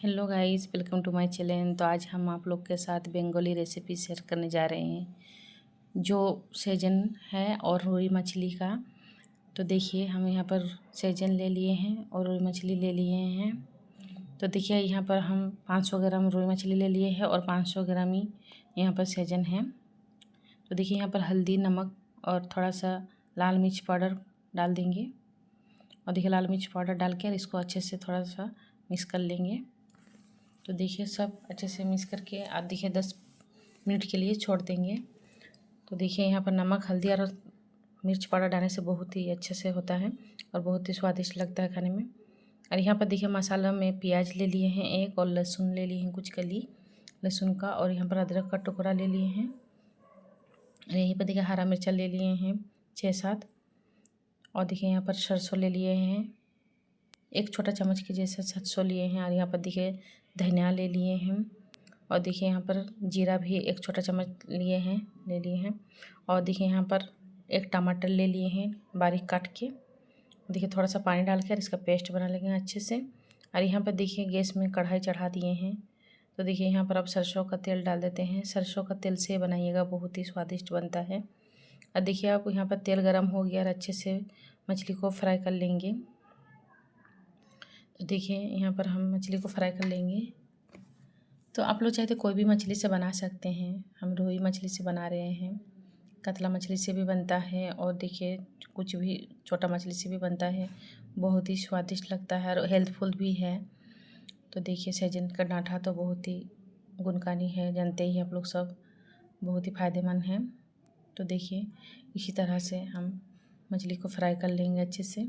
Hello guys, welcome to my channel. तो आज हम आप लोग के साथ बंगाली रेसिपी शेयर करने जा रहे हैं जो सेजन है और रोई मछली का। तो देखिए, हम यहाँ पर सेजन ले लिए हैं और रोई मछली ले लिए हैं। तो देखिए, यहाँ पर हम 500 ग्राम रोई मछली ले लिए हैं और 500 ग्राम ही यहाँ पर सेजन है। तो देखिए, यहाँ पर हल्दी, नमक और थोड़ा सा लाल मिर्च पाउडर डाल देंगे। और देखिए, लाल मिर्च पाउडर डाल कर इसको अच्छे से थोड़ा सा मिक्स कर लेंगे। तो देखिए, सब अच्छे से मिक्स करके आप देखिए 10 मिनट के लिए छोड़ देंगे। तो देखिए, यहाँ पर नमक, हल्दी और मिर्च पाउडर डालने से बहुत ही अच्छे से होता है और बहुत ही स्वादिष्ट लगता है खाने में। और यहाँ पर देखिए, मसाला में प्याज ले लिए हैं एक, और लहसुन ले लिए हैं कुछ कली लहसुन का, और यहाँ पर अदरक का टुकड़ा ले लिए हैं। और यहीं पर देखिए, हरा मिर्चा ले लिए हैं 6-7। और देखिए, यहाँ पर सरसों ले लिए हैं, एक छोटा चम्मच के जैसे सरसों लिए हैं। और यहाँ पर देखिए, धनिया ले लिए हैं। और देखिए, यहाँ पर जीरा भी एक छोटा चम्मच ले लिए हैं। और देखिए, यहाँ पर एक टमाटर ले लिए हैं बारीक काट के। देखिए, थोड़ा सा पानी डाल कर इसका पेस्ट बना लेंगे अच्छे से। और यहाँ पर देखिए, गैस में कढ़ाई चढ़ा दिए हैं। तो देखिए, यहाँ पर अब सरसों का तेल डाल देते हैं। सरसों का तेल से बनाइएगा, बहुत ही स्वादिष्ट बनता है। और देखिए, आप यहाँ पर तेल गर्म हो गया और अच्छे से मछली को फ्राई कर लेंगे। तो देखिए, यहाँ पर हम मछली को फ्राई कर लेंगे। तो आप लोग चाहे तो कोई भी मछली से बना सकते हैं। हम रोही मछली से बना रहे हैं, कतला मछली से भी बनता है, और देखिए कुछ भी छोटा मछली से भी बनता है। बहुत ही स्वादिष्ट लगता है और हेल्थफुल भी है। तो देखिए, सहजन का डाँठा तो बहुत ही गुणकारी है, जानते ही आप लोग सब, बहुत ही फ़ायदेमंद है। तो देखिए, इसी तरह से हम मछली को फ्राई कर लेंगे अच्छे से।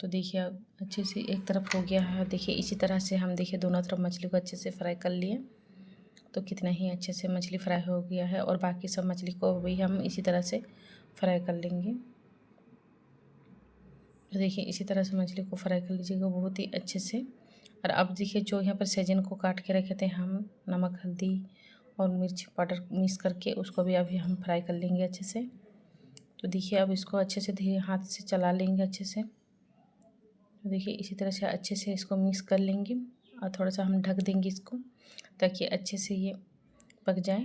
तो देखिए, अब अच्छे से एक तरफ हो गया है। देखिए, इसी तरह से हम देखिए दोनों तरफ मछली को अच्छे से फ्राई कर लिए। तो कितना ही अच्छे से मछली फ्राई हो गया है, और बाकी सब मछली को भी हम इसी तरह से फ्राई कर लेंगे। तो देखिए, इसी तरह से मछली को फ्राई कर लीजिएगा बहुत ही अच्छे से। और अब देखिए, जो यहाँ पर सहजन को काट के रखे थे हम, नमक, हल्दी और मिर्च पाउडर मिक्स करके, उसको भी अभी हम फ्राई कर लेंगे अच्छे से। तो देखिए, अब इसको अच्छे से धीरे हाथ से चला लेंगे अच्छे से। तो देखिए, इसी तरह से अच्छे से इसको मिक्स कर लेंगे और थोड़ा सा हम ढक देंगे इसको, ताकि अच्छे से ये पक जाए,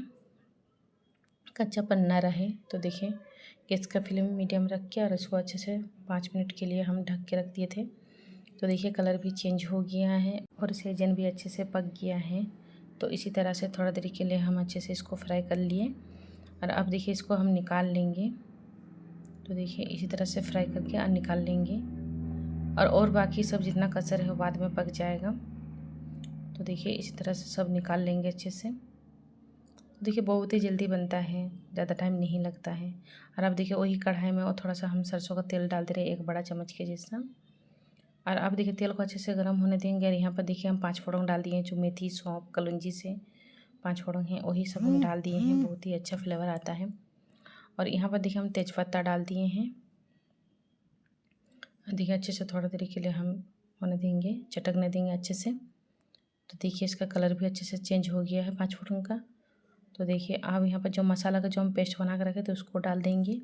कच्चापन ना रहे। तो देखिए, गैस का फ्लेम मीडियम रख के और इसको अच्छे से 5 मिनट के लिए हम ढक के रख दिए थे। तो देखिए, कलर भी चेंज हो गया है और सेजन भी अच्छे से पक गया है। तो इसी तरह से थोड़ा देर के लिए हम अच्छे से इसको फ्राई कर लिए। और अब देखिए, इसको हम निकाल लेंगे। तो देखिए, इसी तरह से फ्राई करके और निकाल लेंगे। और बाकी सब जितना कसर है वो बाद में पक जाएगा। तो देखिए, इसी तरह से सब निकाल लेंगे अच्छे से। देखिए, बहुत ही जल्दी बनता है, ज़्यादा टाइम नहीं लगता है। और अब देखिए, वही कढ़ाई में और थोड़ा सा हम सरसों का तेल डाल दे रहे हैं, एक बड़ा चम्मच के जैसा। और अब देखिए, तेल को अच्छे से गर्म होने देंगे। और यहाँ पर देखिए, हम 5 फोड़न डाल दिए हैं, जो मेथी, सौंफ, कलौंजी से 5 फोड़न हैं, वही सब हम डाल दिए हैं। बहुत ही अच्छा फ्लेवर आता है। और यहाँ पर देखिए, हम तेज़पत्ता डाल दिए हैं। देखिए, अच्छे से थोड़ा देर के लिए हम होने देंगे, चटकने देंगे अच्छे से। तो देखिए, इसका कलर भी अच्छे से चेंज हो गया है 5 फोड़न का। तो देखिए, आप यहाँ पर जो मसाला का जो हम पेस्ट बना कर रखे थे उसको डाल देंगे।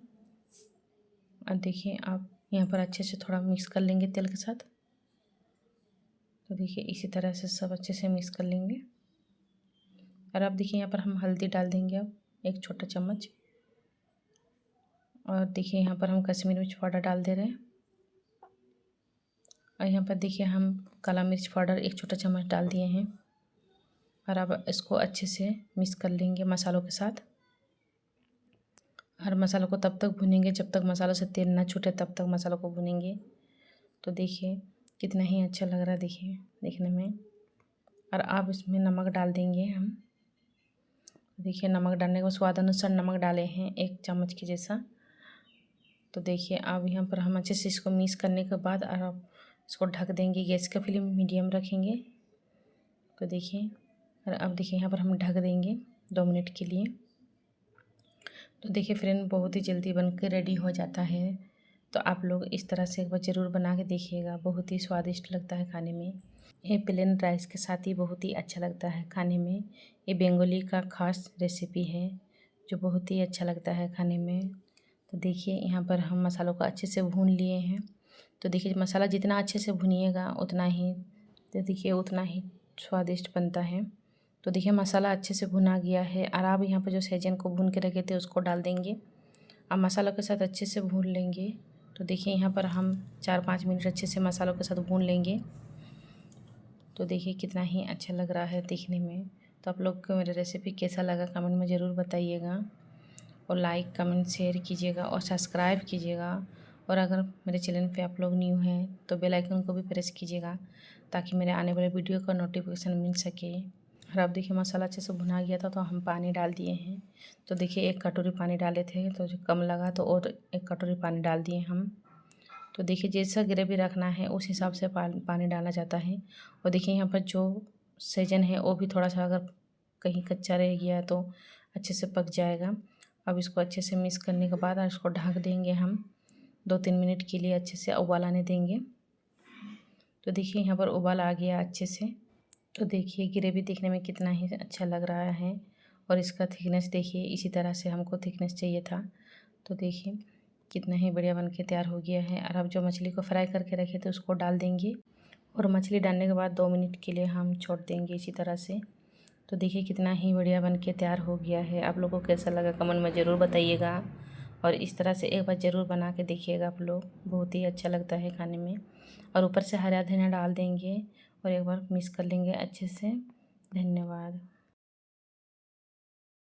और देखिए, आप यहाँ पर अच्छे से थोड़ा मिक्स कर लेंगे तेल के साथ। तो देखिए, इसी तरह से सब अच्छे से मिक्स कर लेंगे। और अब देखिए, यहाँ पर हम हल्दी डाल देंगे, अब एक छोटा चम्मच। और देखिए, यहाँ पर हम कश्मीरी मिर्च पाउडर डाल दे रहे हैं। और यहाँ पर देखिए, हम काला मिर्च पाउडर एक छोटा चम्मच डाल दिए हैं। और अब इसको अच्छे से मिक्स कर लेंगे मसालों के साथ। हर मसालों को तब तक भुनेंगे जब तक मसालों से तेल ना छूटे, तब तक मसालों को भुनेंगे। तो देखिए, कितना ही अच्छा लग रहा है देखिए देखने में। और अब इसमें नमक डाल देंगे हम। देखिए, नमक डालने के बाद स्वाद अनुसार नमक डाले हैं, 1 चम्मच के जैसा। तो देखिए, अब यहाँ पर हम अच्छे से इसको मिक्स करने के बाद और अब इसको ढक देंगे, गैस का फ्लेम मीडियम रखेंगे। तो देखिए, और अब देखिए, यहाँ पर हम ढक देंगे 2 मिनट के लिए। तो देखिए फ्रेंड, बहुत ही जल्दी बन के रेडी हो जाता है। तो आप लोग इस तरह से एक बार ज़रूर बना के देखिएगा, बहुत ही स्वादिष्ट लगता है खाने में। ये प्लेन राइस के साथ ही बहुत ही अच्छा लगता है खाने में। ये बंगाली का ख़ास रेसिपी है जो बहुत ही अच्छा लगता है खाने में। तो देखिए, यहाँ पर हम मसालों को अच्छे से भून लिए हैं। तो देखिए, मसाला जितना अच्छे से भुनिएगा उतना ही तो देखिए उतना ही स्वादिष्ट बनता है। तो देखिए मसाला अच्छे से भुना गया है और आप यहाँ पर जो सहजन को भून के रखे थे उसको डाल देंगे। अब मसालों के साथ अच्छे से भून लेंगे। तो देखिए यहाँ पर हम 4-5 मिनट अच्छे से मसालों के साथ भून लेंगे। तो देखिए कितना ही अच्छा लग रहा है देखने में। तो आप लोग को मेरा रेसिपी कैसा लगा कमेंट में ज़रूर बताइएगा, और लाइक कमेंट शेयर कीजिएगा और सब्सक्राइब कीजिएगा। और अगर मेरे चैनल पे आप लोग न्यू हैं तो बेल आइकन को भी प्रेस कीजिएगा ताकि मेरे आने वाले वीडियो का नोटिफिकेशन मिल सके। और अब देखिए मसाला अच्छे से भुना गया था तो हम पानी डाल दिए हैं। तो देखिए 1 कटोरी पानी डाले थे, तो जो कम लगा तो और 1 कटोरी पानी डाल दिए हम। तो देखिए जैसा ग्रेवी रखना है उस हिसाब से पानी डाला जाता है। और देखिए यहाँ पर जो सहजन है वो भी थोड़ा सा अगर कहीं कच्चा रह गया तो अच्छे से पक जाएगा। अब इसको अच्छे से मिक्स करने के बाद इसको ढक देंगे हम 2-3 मिनट के लिए, अच्छे से उबाल आने देंगे। तो देखिए यहाँ पर उबाल आ गया अच्छे से। तो देखिए ग्रेवी देखने में कितना ही अच्छा लग रहा है, और इसका थिकनेस देखिए इसी तरह से हमको थिकनेस चाहिए था। तो देखिए कितना ही बढ़िया बन के तैयार हो गया है। और अब जो मछली को फ्राई करके रखे थे उसको डाल देंगे, और मछली डालने के बाद 2 मिनट के लिए हम छोड़ देंगे इसी तरह से। तो देखिए कितना ही बढ़िया बन के तैयार हो गया है। आप लोगों को कैसा लगा कमेंट में ज़रूर बताइएगा, और इस तरह से एक बार ज़रूर बना के देखिएगा आप लोग, बहुत ही अच्छा लगता है खाने में। और ऊपर से हरा धनिया डाल देंगे और एक बार मिक्स कर लेंगे अच्छे से। धन्यवाद।